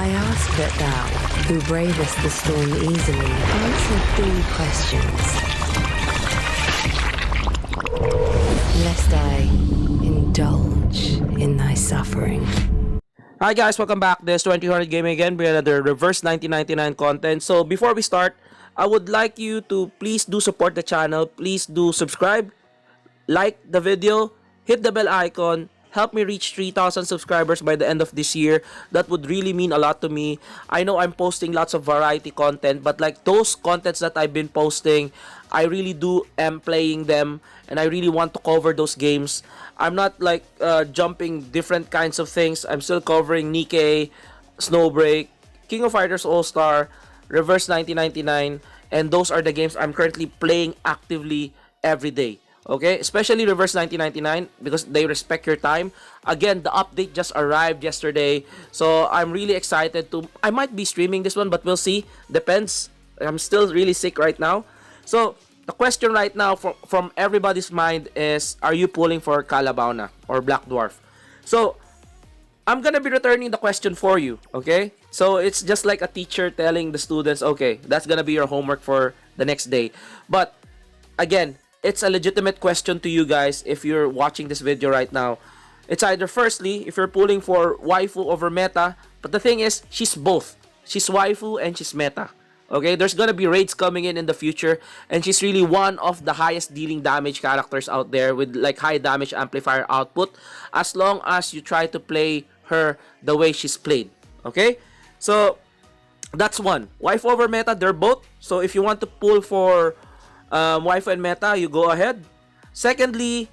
I ask that thou, who bravest the storm easily, answer 3 questions, lest I indulge in thy suffering. Hi guys, welcome back. This is 2000 Gaming again with another reverse 1999 content. So before we start, I would like you to please do support the channel. Please do subscribe, like the video, hit the bell icon, help me reach 3,000 subscribers by the end of this year. That would really mean a lot to me. I know I'm posting lots of variety content, but like those contents that I've been posting, I really am playing them, and I really want to cover those games. I'm not like jumping different kinds of things. I'm still covering Nikkei, Snowbreak, King of Fighters All-Star, Reverse 1999, and those are the games I'm currently playing actively every day. Okay, especially Reverse 1999 because they respect your time. Again, the update just arrived yesterday, so I'm really excited to. I might be streaming this one, but we'll see. Depends. I'm still really sick right now. So the question right now from everybody's mind is: are you pulling for Kaalaa or Black Dwarf? So I'm gonna be returning the question for you. Okay, so it's just like a teacher telling the students, okay, that's gonna be your homework for the next day. But again, it's a legitimate question to you guys if you're watching this video right now. It's either firstly, if you're pulling for waifu over meta, but the thing is, she's both. She's waifu and she's meta. Okay, there's gonna be raids coming in the future, and she's really one of the highest dealing damage characters out there with like high damage amplifier output, as long as you try to play her the way she's played. Okay, so that's one. Waifu over meta, they're both. So if you want to pull for waifu and meta, you go ahead. Secondly,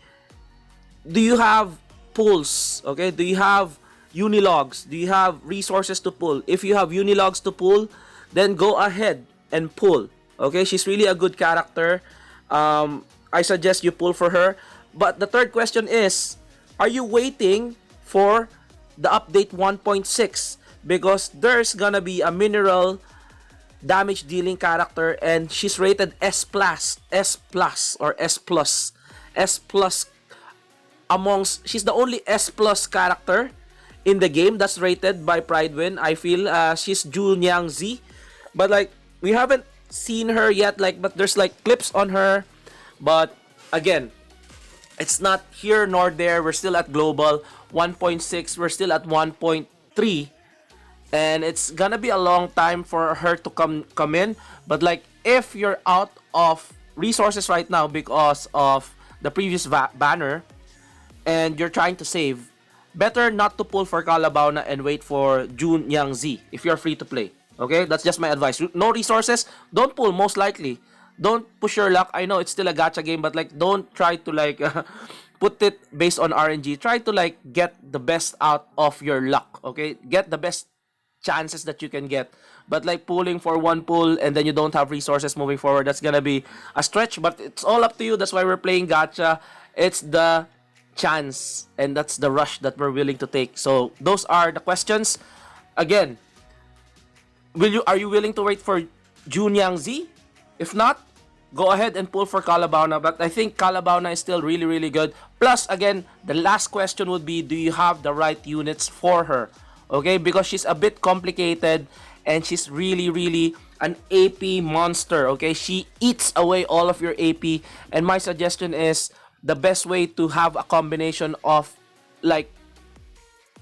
do you have pulls? Okay, do you have unilogs? Do you have resources to pull? If you have unilogs to pull, then go ahead and pull. Okay, she's really a good character. I suggest you pull for her. But the third question is, are you waiting for the update 1.6? Because there's gonna be a mineral damage dealing character, and she's rated S plus or S plus. She's the only S plus character in the game that's rated by Pridewin. I feel she's Junyang Z, but like we haven't seen her yet, like, but there's like clips on her. But again, it's not here nor there. We're still at global 1.6, we're still at 1.3, and it's gonna be a long time for her to come in. But like, if you're out of resources right now because of the previous banner and you're trying to save, better not to pull for Kaalaa and wait for Junyang Z if you're free to play. Okay, that's just my advice. No resources, don't pull. Most likely, don't push your luck. I know it's still a gacha game, but like, don't try to like put it based on RNG. Try to like get the best out of your luck. Okay, get the best chances that you can get. But like pulling for one pull and then you don't have resources moving forward, that's gonna be a stretch. But it's all up to you. That's why we're playing gacha. It's the chance and that's the rush that we're willing to take. So those are the questions. Again, are you willing to wait for Junyang Z? If not, go ahead and pull for Kaalaa. But I think Kaalaa is still really good. Plus, again, the last question would be, do you have the right units for her? Okay, because she's a bit complicated and she's really an AP monster. Okay, she eats away all of your AP, and my suggestion is the best way to have a combination of like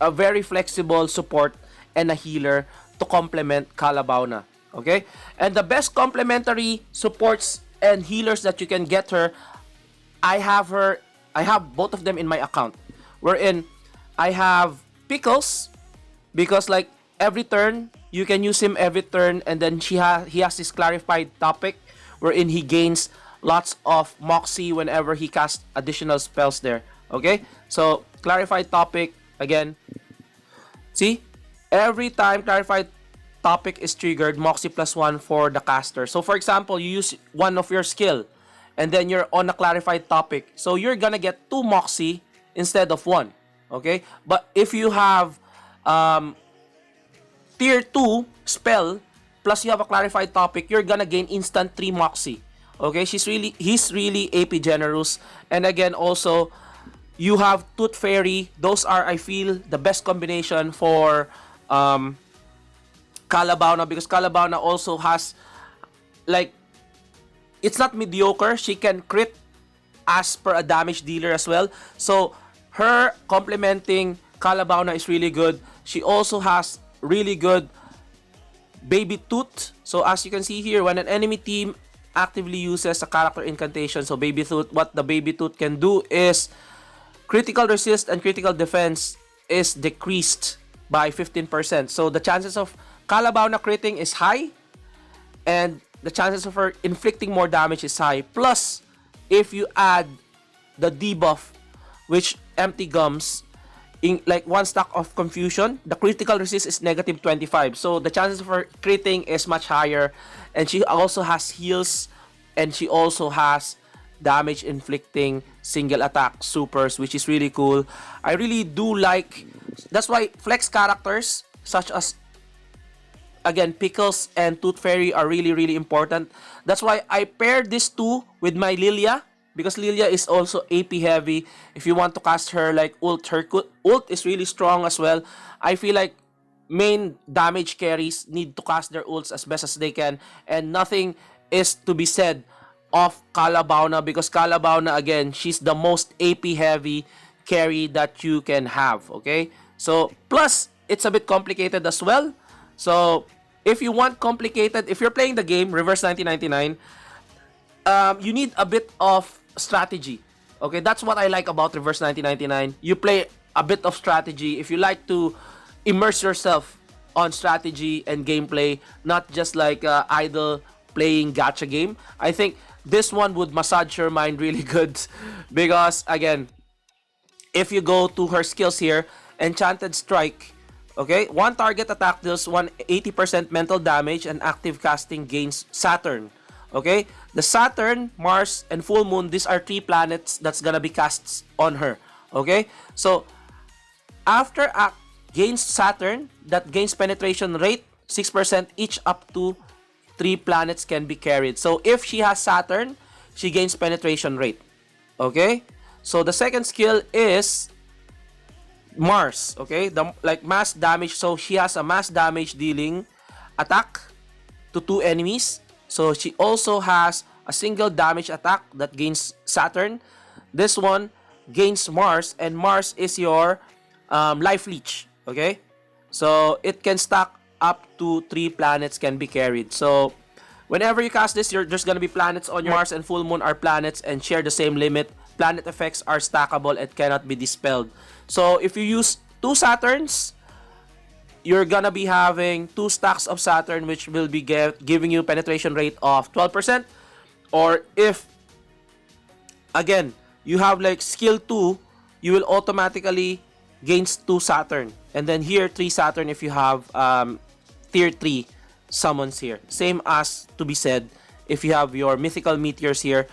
a very flexible support and a healer to complement Kaalaa. Okay, and the best complementary supports and healers that you can get her, I have both of them in my account. Wherein I have Pickles, because like every turn you can use him every turn, and then he has this clarified topic wherein he gains lots of moxie whenever he casts additional spells there. Okay, so clarified topic again. See, every time clarified topic is triggered, moxie +1 for the caster. So for example, you use one of your skill and then you're on a clarified topic, so you're gonna get 2 moxie instead of 1. Okay, but if you have tier 2 spell plus you have a clarified topic, you're gonna gain instant 3 moxie. Okay, he's really AP generous. And again, also you have Tooth Fairy. Those are, I feel, the best combination for Kaalaa, because Kaalaa also has, like, it's not mediocre. She can crit as per a damage dealer as well. So her complementing Kaalaa is really good. She also has really good Baby Tooth. So as you can see here, when an enemy team actively uses a character incantation, so Baby Tooth, what the Baby Tooth can do is critical resist and critical defense is decreased by 15%. So the chances of Kaalaa critting is high, and the chances of her inflicting more damage is high. Plus, if you add the debuff, which Empty Gums, in like 1 stack of confusion, the critical resist is negative 25. So the chances of her critting is much higher. And she also has heals, and she also has damage inflicting single attack supers, which is really cool. I really do like, that's why flex characters such as, again, Pickles and Tooth Fairy are really important. That's why I paired these two with my Lilia, because Lilia is also AP heavy. If you want to cast her like ult, her ult is really strong as well. I feel like main damage carries need to cast their ults as best as they can, and nothing is to be said of Kaalaa, because Kaalaa, again, she's the most AP heavy carry that you can have. Okay, so plus it's a bit complicated as well. So if you want complicated, if you're playing the game Reverse 1999, you need a bit of strategy. Okay, that's what I like about Reverse 1999. You play a bit of strategy. If you like to immerse yourself on strategy and gameplay, not just like idle playing gacha game, I think this one would massage your mind really good. Because again, if you go to her skills here, Enchanted Strike, okay, one target attack deals 180% mental damage, and active casting gains Saturn. Okay, the Saturn, Mars, and Full Moon, these are 3 planets that's gonna be cast on her. Okay, so after gains Saturn, that gains penetration rate 6% each, up to 3 planets can be carried. So if she has Saturn, she gains penetration rate. Okay, so the second skill is Mars. Okay, the like mass damage. So she has a mass damage dealing attack to 2 enemies. So she also has a single damage attack that gains Saturn. This one gains Mars, and Mars is your life leech. Okay, so it can stack up to 3 planets can be carried. So whenever you cast this, there's gonna be planets on your Mars and Full Moon are planets and share the same limit. Planet effects are stackable and cannot be dispelled. So if you use 2 Saturns, you're gonna be having 2 stacks of Saturn, which will be giving you penetration rate of 12%. Or if, again, you have like skill 2, you will automatically gain 2 Saturn. And then here, 3 Saturn if you have tier 3 summons here. Same as to be said, if you have your mythical meteors here,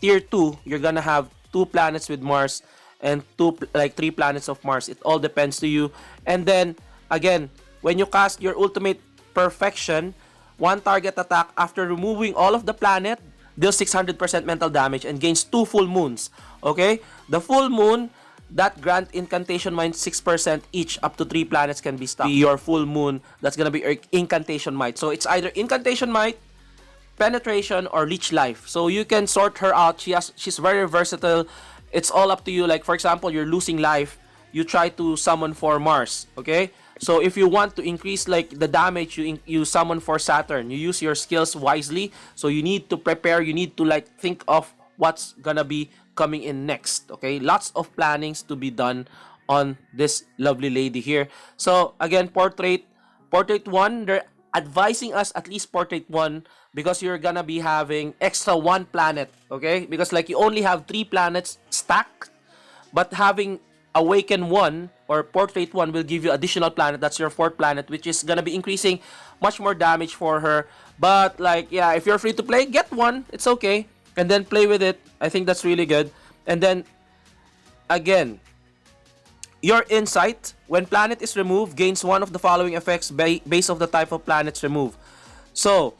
tier 2, you're gonna have 2 planets with Mars and 3 planets of Mars. It all depends to you. And then again, when you cast your ultimate perfection, 1 target attack after removing all of the planet deals 600% mental damage and gains 2 full moons. Okay, the full moon that grant incantation might 6% each, up to 3 planets can be stuck. Your full moon, that's gonna be your incantation might. So it's either incantation might, penetration, or leech life. So you can sort her out. She's very versatile. It's all up to you. Like for example, you're losing life, you try to summon for Mars. Okay, so if you want to increase like the damage, you summon for Saturn. You use your skills wisely. So you need to prepare. You need to like think of what's gonna be coming in next. Okay, lots of plannings to be done on this lovely lady here. So again, portrait 1, they're advising us at least portrait 1, because you're gonna be having extra 1 planet. Okay, because like you only have 3 planets stacked, but having awaken 1 or portrait 1 will give you additional planet. That's your 4th planet, which is gonna be increasing much more damage for her. But like, yeah, if you're free to play, get 1, it's okay, and then play with it. I think that's really good. And then again, your insight, when planet is removed, gains 1 of the following effects based of the type of planets removed. So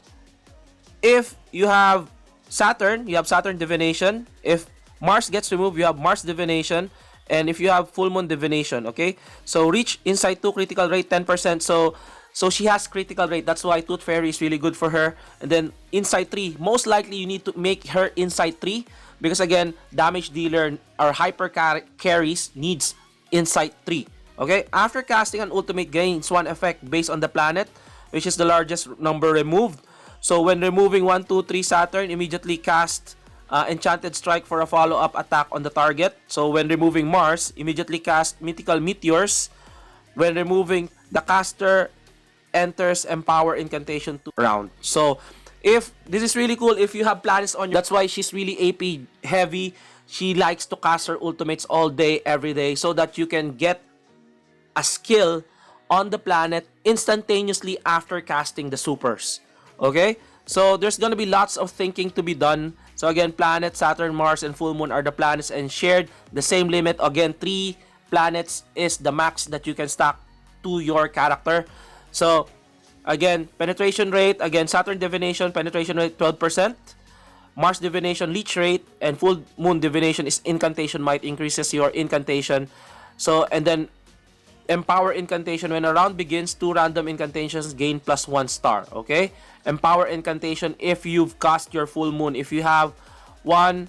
if you have Saturn, you have Saturn divination. If Mars gets removed, you have Mars divination. And if you have full moon divination. Okay, so reach insight 2 critical rate 10%. So So she has critical rate. That's why Tooth Fairy is really good for her. And then Insight 3. Most likely you need to make her Insight 3 because again, damage dealer or hyper carries needs Insight 3. Okay? After casting, an ultimate gains 1 effect based on the planet, which is the largest number removed. So when removing 1, 2, 3 Saturn, immediately cast Enchanted Strike for a follow-up attack on the target. So when removing Mars, immediately cast Mythical Meteors. When removing the caster, enters Empower Incantation to round. So if this is really cool, if you have planets on you, that's why she's really AP heavy. She likes to cast her ultimates all day, every day, so that you can get a skill on the planet instantaneously after casting the supers. Okay? So there's gonna be lots of thinking to be done. So again, planet, Saturn, Mars, and full moon are the planets and shared the same limit. Again, 3 planets is the max that you can stack to your character. So again, penetration rate, again, Saturn divination, penetration rate 12%. Mars divination, leech rate, and full moon divination is incantation might, increases your incantation. So, and then Empower Incantation, when a round begins, 2 random incantations gain +1 star. Okay? Empower Incantation if you've cast your full moon. If you have 1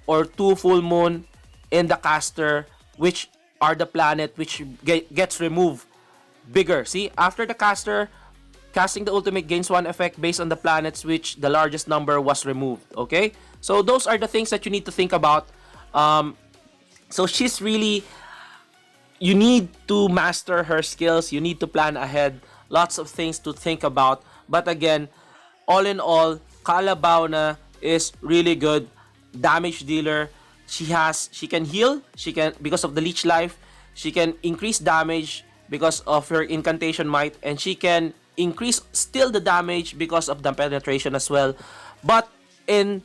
or 2 full moon in the caster, which are the planet which gets removed bigger. See, after the caster, casting the ultimate gains 1 effect based on the planets which the largest number was removed. Okay? So those are the things that you need to think about. So she's really... You need to master her skills. You need to plan ahead. Lots of things to think about. But again, all in all, Kaalaa is really good. Damage dealer. She can heal. She can, because of the leech life. She can increase damage because of her incantation might. And she can increase still the damage because of the penetration as well. But in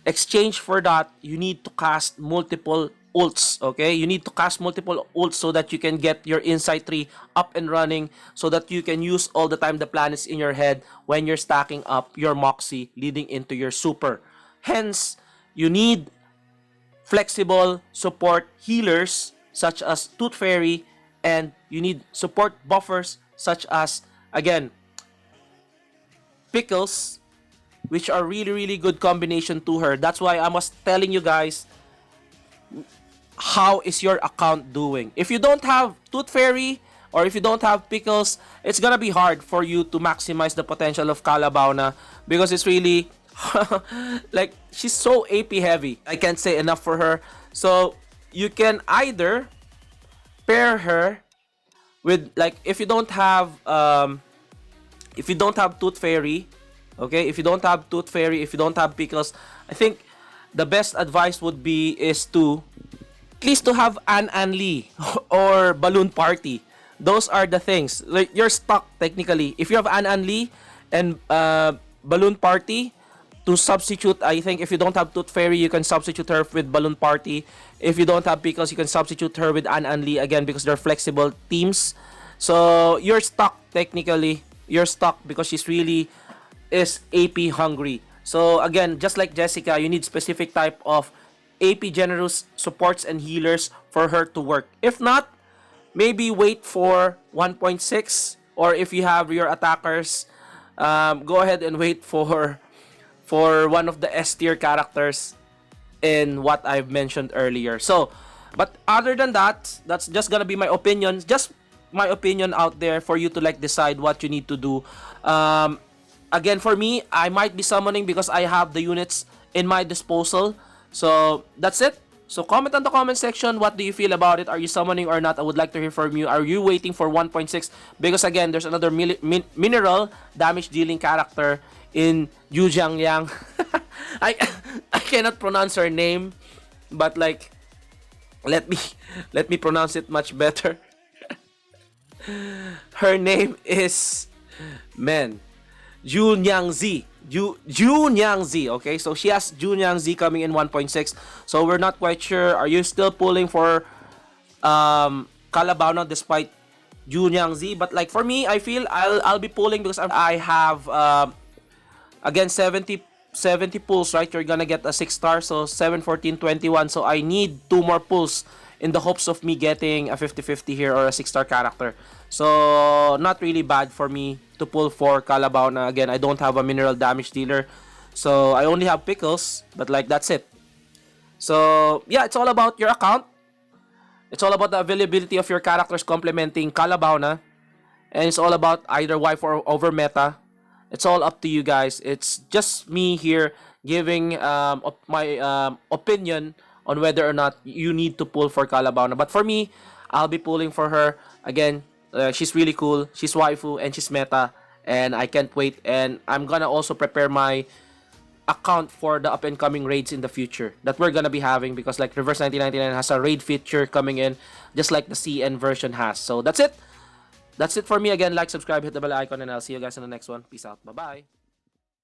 exchange for that, you need to cast multiple ults. Okay, you need to cast multiple ults so that you can get your Insight 3 up and running, so that you can use all the time the planets in your head when you're stacking up your Moxie leading into your super. Hence, you need flexible support healers such as Tooth Fairy, and you need support buffers such as, again, Pickles, which are really good combination to her. That's why I was telling you guys, how is your account doing? If you don't have Tooth Fairy or if you don't have Pickles, it's gonna be hard for you to maximize the potential of Kaalaa because it's really like, she's so AP heavy. I can't say enough for her. So you can either pair her with, like, if you don't have Tooth Fairy, okay, if you don't have Tooth Fairy, if you don't have Pickles, I think the best advice would be is to at least to have An Lee or Balloon Party. Those are the things. Like, you're stuck technically. If you have An Lee and Balloon Party, to substitute, I think if you don't have Tooth Fairy, you can substitute her with Balloon Party. If you don't have Pickles, you can substitute her with An Lee again because they're flexible teams. So you're stuck technically. You're stuck because she's really is AP hungry. So again, just like Jessica, you need specific type of AP generous supports and healers for her to work. If not, maybe wait for 1.6, or if you have your attackers, go ahead and wait for one of the S tier characters in what I've mentioned earlier. So, but other than that, that's just gonna be my opinion. Just my opinion out there for you to like decide what you need to do. Again, for me, I might be summoning because I have the units in my disposal. So that's it. So comment on the comment section. What do you feel about it? Are you summoning or not? I would like to hear from you. Are you waiting for 1.6? Because again, there's another mineral damage dealing character in Yu Jiang Yang. I cannot pronounce her name, but like, let me pronounce it much better. Her name is Junyang Z. Junyang Z. Okay, so she has Junyang Z coming in 1.6. So we're not quite sure. Are you still pulling for Kaalaa despite Junyang Z? But like for me, I feel I'll be pulling because I have again 70 pulls, right? You're gonna get a 6 star, so 7, 14, 21. So I need 2 more pulls in the hopes of me getting a 50-50 here or a 6-star character. So, not really bad for me to pull for Kaalaa. Now, again, I don't have a mineral damage dealer. So, I only have Pickles, but like, that's it. So, yeah, it's all about your account. It's all about the availability of your characters complementing Kaalaa. And it's all about either wife or over meta. It's all up to you guys. It's just me here giving my opinion on whether or not you need to pull for Kaalaa. But for me, I'll be pulling for her. Again, she's really cool. She's waifu and she's meta. And I can't wait. And I'm gonna also prepare my account for the up and coming raids in the future that we're gonna be having, because like Reverse 1999 has a raid feature coming in, just like the CN version has. So that's it. That's it for me. Again, like, subscribe, hit the bell icon, and I'll see you guys in the next one. Peace out. Bye-bye.